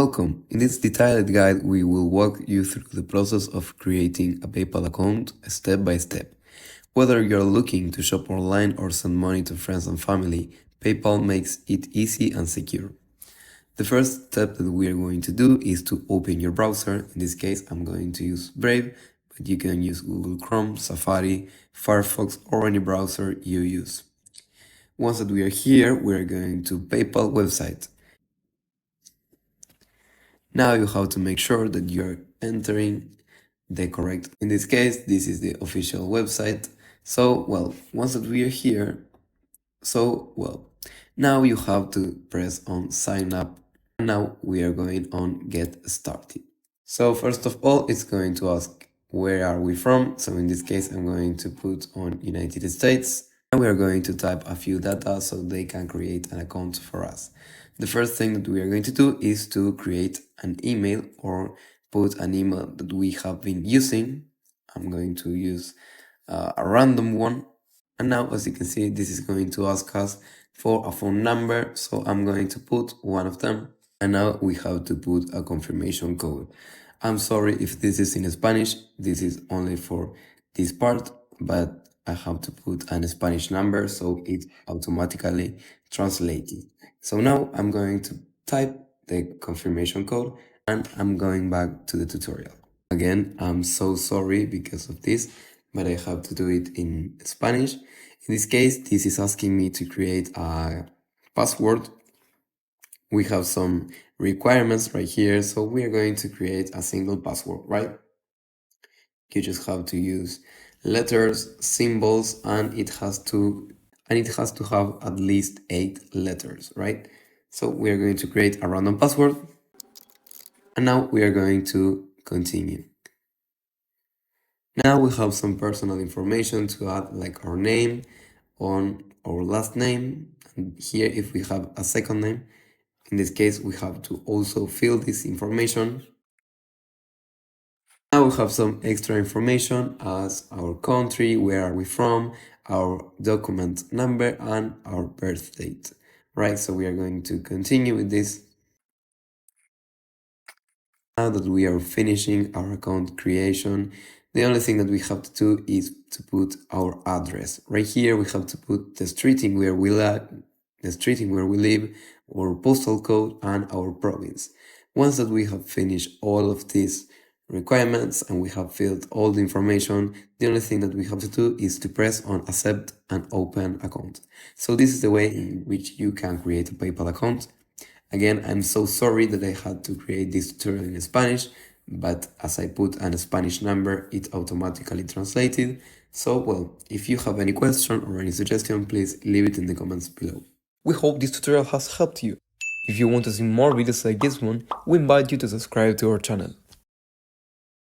Welcome! In this detailed guide, we will walk you through the process of creating a PayPal account step by step. Whether you're looking to shop online or send money to friends and family, PayPal makes it easy and secure. The first step that we are going to do is to open your browser. In this case, I'm going to use Brave, but you can use Google Chrome, Safari, Firefox, or any browser you use. Once that we are here, we are going to PayPal website. Now you have to make sure that you're entering the correct. In this case, this is the official website. Once that we are here, now you have to press on sign up. Now we are going on get started. So first of all, it's going to ask where are we from. So in this case, I'm going to put on United States. And we are going to type a few data so they can create an account for us. The first thing that we are going to do is to create an email or put an email that we have been using. I'm going to use a random one. And now, as you can see, this is going to ask us for a phone number. So I'm going to put one of them. And now we have to put a confirmation code. I'm sorry if this is in Spanish. This is only for this part, but I have to put a Spanish number so it automatically translates it. So now I'm going to type the confirmation code and I'm going back to the tutorial. Again, I'm so sorry because of this, but I have to do it in Spanish. In this case, this is asking me to create a password. We have some requirements right here, so we are going to create a single password, right? You just have to use letters, symbols, and it has to have at least 8 letters, right? So we are going to create a random password, and now we are going to continue. Now we have some personal information to add, like our name, on our last name, and here if we have a second name, in this case we have to also fill this information. Now we have some extra information as our country, where are we from, our document number, and our birth date, right? So we are going to continue with this. Now that we are finishing our account creation, the only thing that we have to do is to put our address. Right here we have to put the street in where we live, our postal code, and our province. Once that we have finished all of these requirements and we have filled all the information, the only thing that we have to do is to press on accept and open account. So this is the way in which you can create a PayPal account. Again, I'm so sorry that I had to create this tutorial in Spanish, but as I put a Spanish number, it automatically translated. So, if you have any question or any suggestion, please leave it in the comments below. We hope this tutorial has helped you. If you want to see more videos like this one, we invite you to subscribe to our channel.